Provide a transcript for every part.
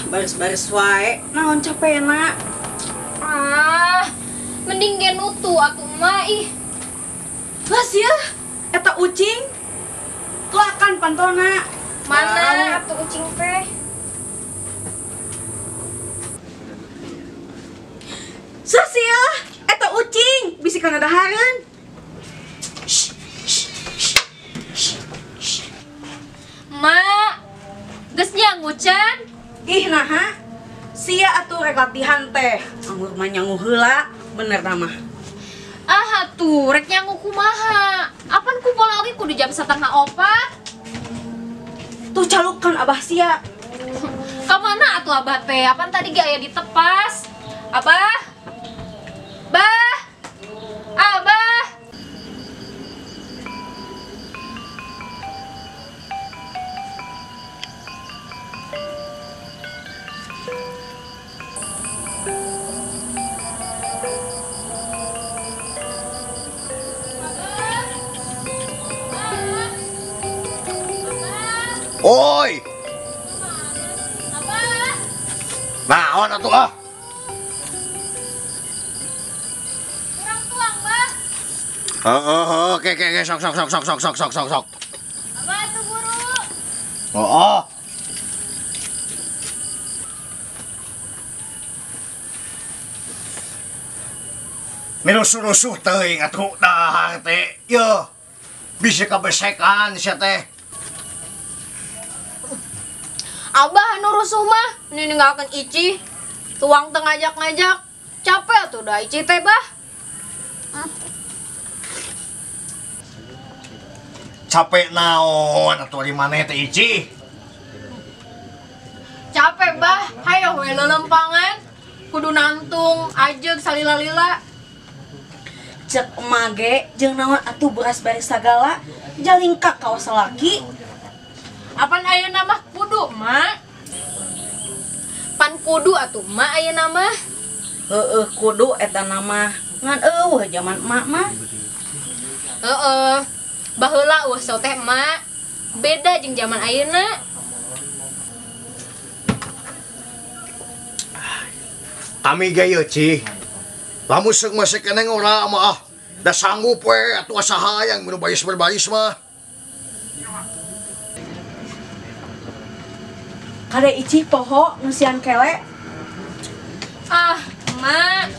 baris-baris wae. Naon capena? Mending gen nutu atuh mah ih. Lah sia, eta ucing. Tulakan pantona. Mana atuh ucing teh? Sia, eta ucing bisikan ada hareun. Mak, geus nyangucan? Ih naha? Sia atuh rek latihan teh. Anggur mah nyangu heula, bener nama. Atuh rek nyangu kumaha? Apan ku pola oge kudu jam 3:30. Tuh calukan abah sia. Kamana atuh abah teh? Apan tadi ge aya ditepas? Abah? Bah? Abah? Oi, Abah? naon atuh ah? Kurang tuang, Bah. Oke, sok. Abah atuh buru. Oh. Mirusuh-rusuh teuing atuh dahar teh. Yeuh. Bisa kabesekan sia teh. Abah anu rusuh mah ninggalkeun Ici. Tuang teu ngajak-ngajak. Capek atuh da Ici teh, Bah. Capek naon atuh di maneh teh Ici? Capek, Bah. Hayo we lelempangan. Kudu nantung, ajeg salila-lila. Cek emak ge jeung naon atuh beras baris sagala jalingkak kaos laki. Apan ayeuna mah kudu, Mak. Pan kudu atuh, Mak ayeuna mah. Kudu eta nama ngan eueuh zaman emak mah. Baheula eueuh so teh, Mak. Beda jeung zaman ayeuna. Kami gaya Ci. Lamun seuk masih keneng ora mah ah. Da sanggup we atuh saha yang minu baris mah. Kade Ici poho nusian kele. Mak.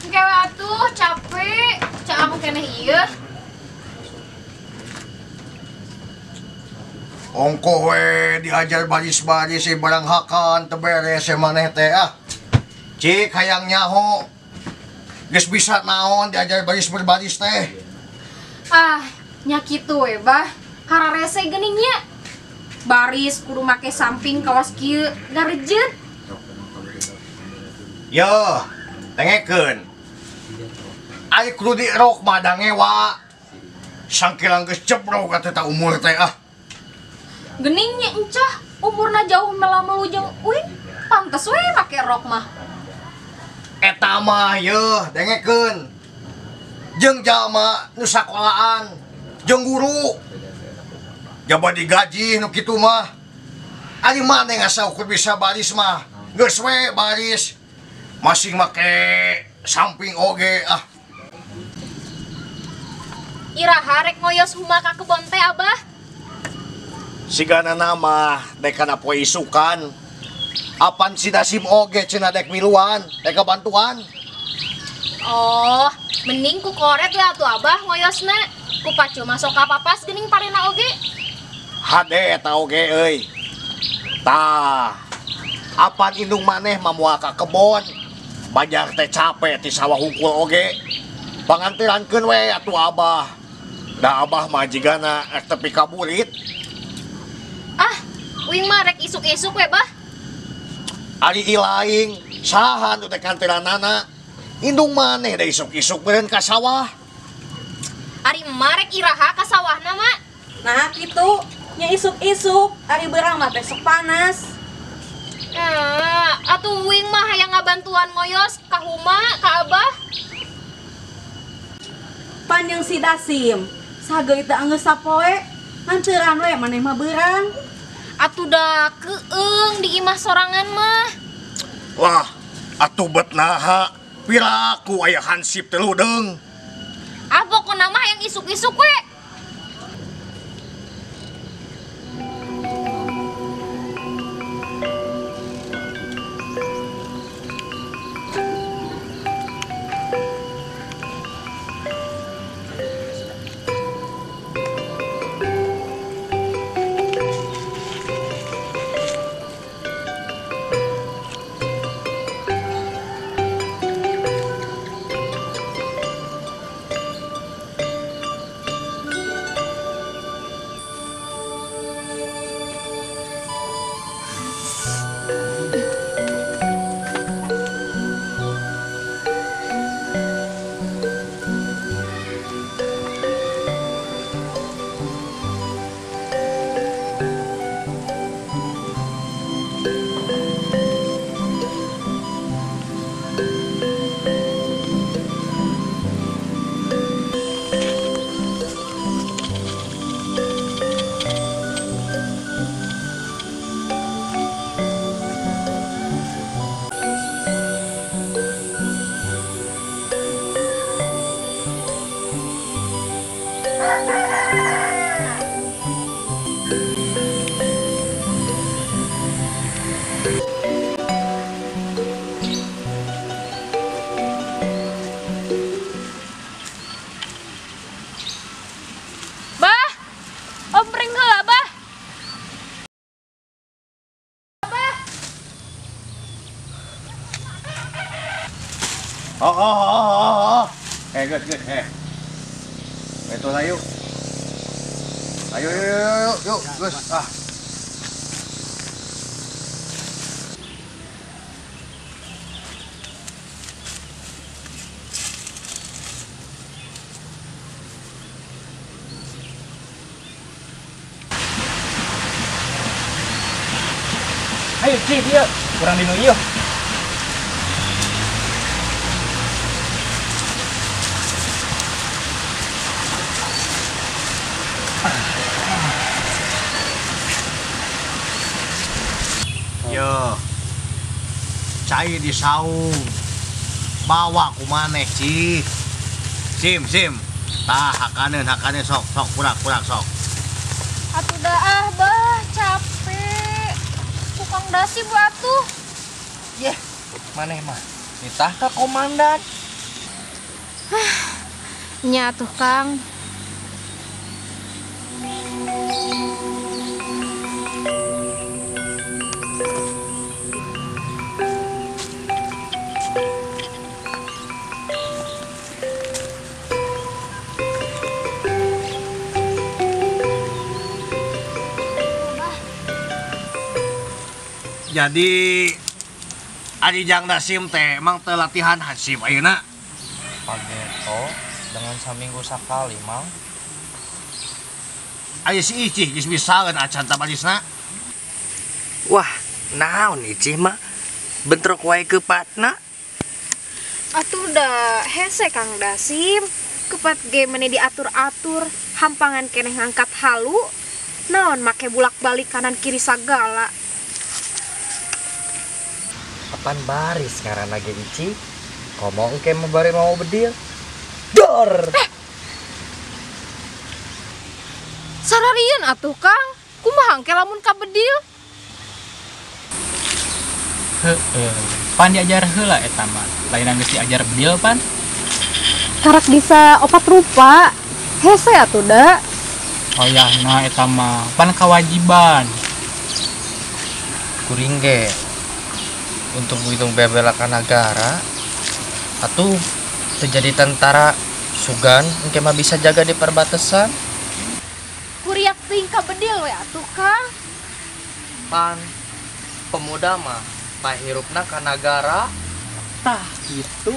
Kewe atuh capek. Caam keneh ieu. Ongko we diajar baris-baris barang hakan teu beres maneh teh ah. Cik hayang nyaho. Geus bisa naon diajar baris teh. Nya kitu we, Bah. Hararese geuning nya. Baris kudu make samping kawas kieu garejeut. Yo, tengekeun. Ai kudu dirok mah da ngewa. Sangkilang geus cebrog atuh umur teh ah. Geuning nya encah umurna jauh melamu jeung uing. Pantes we make rok mah. Eta mah yeuh dengekeun. Jeung jalma nu sakolahan, jeung guru. Jaba digaji nu kitu mah. Ari maneh ngasa ukur bisa baris mah. Geus we baris. Masing make samping oge ah. Iraha rek ngoyos huma ka kebon teh, Abah. Sigana nama dek kana poe isukan. Apan si Dasim oge cenah dek miluan, dek bantuan. Oh, mending ku koret we atuh Abah ngoyosna. Ku pacu masuk ka papas geuning parena oge. Hade eta oge euy. Tah. Apan indung maneh mamual ka kebon. Bajar teh capek ti sawah hungkul oge. Pangantirankeun we atuh Abah. Da Abah mah jigana rek tepi ka burit. Uing mah rek isuk-isuk we, Bah. Ari ilaing saha nu teh kantiranana. Indung maneh da isuk-isuk beureun ka sawah. Ari emak rek iraha ka sawahna, Mak. Nah kitu nya isuk-isuk ari beurang mah teh sok panas. Atuh uing mah hayang ngabantuan ngoyos ka huma ka Abah. Panjang si Dasim sageui teh anggeus sapoe ngancuran we maneh mah beurang. Atuh dah keeng di imah sorangan mah. Wah, atuh bet naha. Piraku aya hansip teh ludeng. Ah pokona mah yang isuk-isuk we. Bah, ompring heula bah. Oh. Good. Itu lah yuk. Ayo, yuk, Gus. Ah. Ayo, Cip, yuk. Kurang dino yuk. Yo. Cai di saung. Bawa ku maneh, Ci. Sim. Tah hakaneun sok purak sok. Atuh dah ah bah, capek. Tukang dasi bu atuh. Yeh, maneh mah. Nitah ka komandan. Nya tuh Kang. Jadi Adijang Dasim teh emang teu latihan hansip ayeuna. Pageto dengan saminggu sakali, Mang. Aya si Icih geus bisaeun acan tabalisna. Wah, naon Icih mah? Bentrok wae keupatna. Atuh dah hese Kang Dasim. Kepat ge meneh diatur-atur, hampangan keneh ngangkat halu. Naon make bulak-balik kanan kiri sagala. Kapan baris ngaran lagi Ici? Ngomong ke bari mau bedil. Dor. Sararian atuh Kang. Kumaha engke lamun ka bedil? Pan diajar heula eta mah. Lain geus diajar bedil pan. Karak bisa opat rupa. Hese atuh da. Hoyahna eta mah pan kewajiban. Kuring ge untuk hitung bebelakan negara atuh terjadi tentara sugan engke mah bisa jaga di perbatasan. Kuriak teuing ka bedil we atuh Kang. Pan pemuda mah pahirupna ka nagara tah gitu.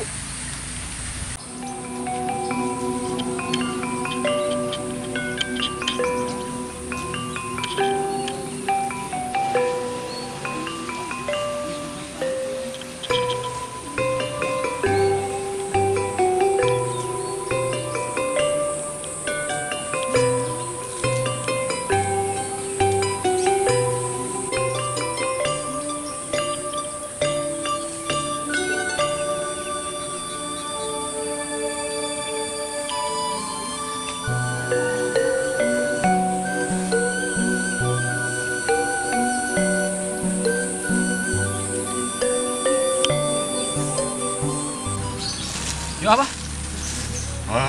Yuk apa?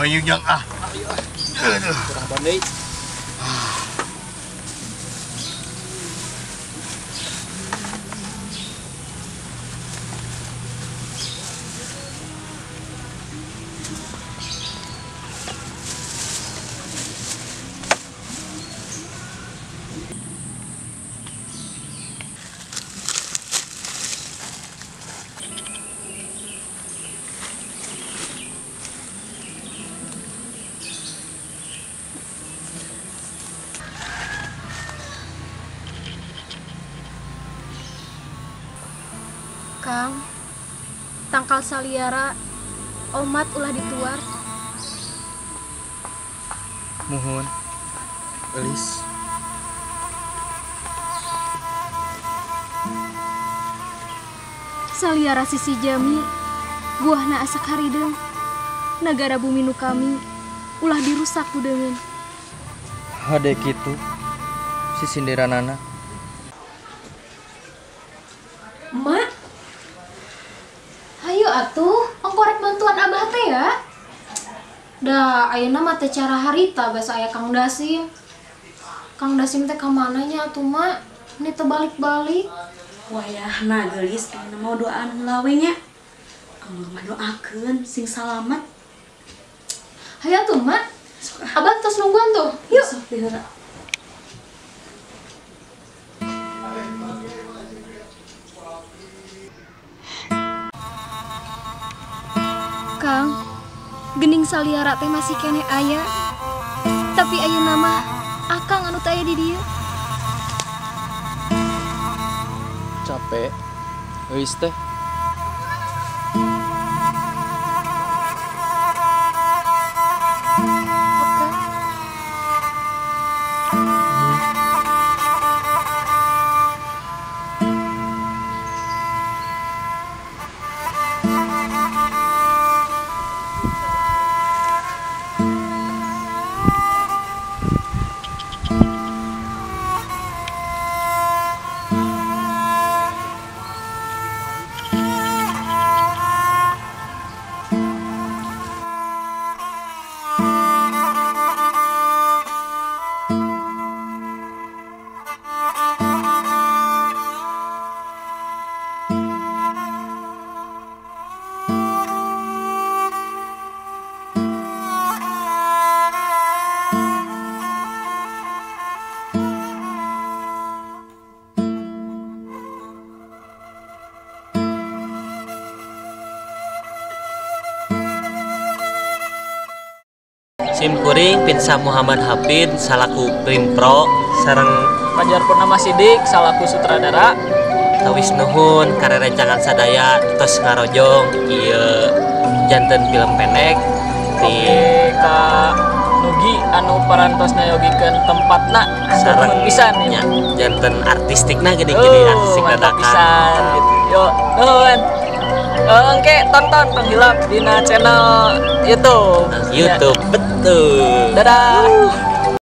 Ayo jang ah. Aduh. Kurang bandai. Kang, tangkal saliara omat ulah dituar. Muhun. Elis. Saliara sisi jami buahna asak harideung. Nagara bumi nu kami ulah dirusak ku deungeun. Hade kitu. Si sindiranana. Mak, hayu atuh, ongkorek bantuan abah teh ya. Dah, ayeuna mah teh cara harita basa aya Kang Dasim. Kang Dasim teh ka mananya atuh, Mak? Ini teh balik-balik. Wayahna geulis ayeuna mau doaan heula we nya. Allah mah doakeun sing salamet. Hayu atuh, Mak. Abah tos nungguan tuh. Yuk. Sok diheura. Kang, gening saliara teh masih kene aya. Tapi ayeuna mah akang anu teh aya di dieu. Capek. Eis teh. Oke. Sim kuring Pinsa Muhammad Hafid salaku Primpro sareng Fajar Purnama Sidik salaku sutradara. kawis nuhun karerencangan sadaya tos ngarojong ieu janten film pendek di Ka Nugi anu parantos nyayogikeun tempatna sareng pisan nya ya. janten artistikna gede-gede artistik mantap dadakan. pisan gitu. Yo, nuhun. Engke tonton penghilap dina channel YouTube. YouTube betul. Dadah.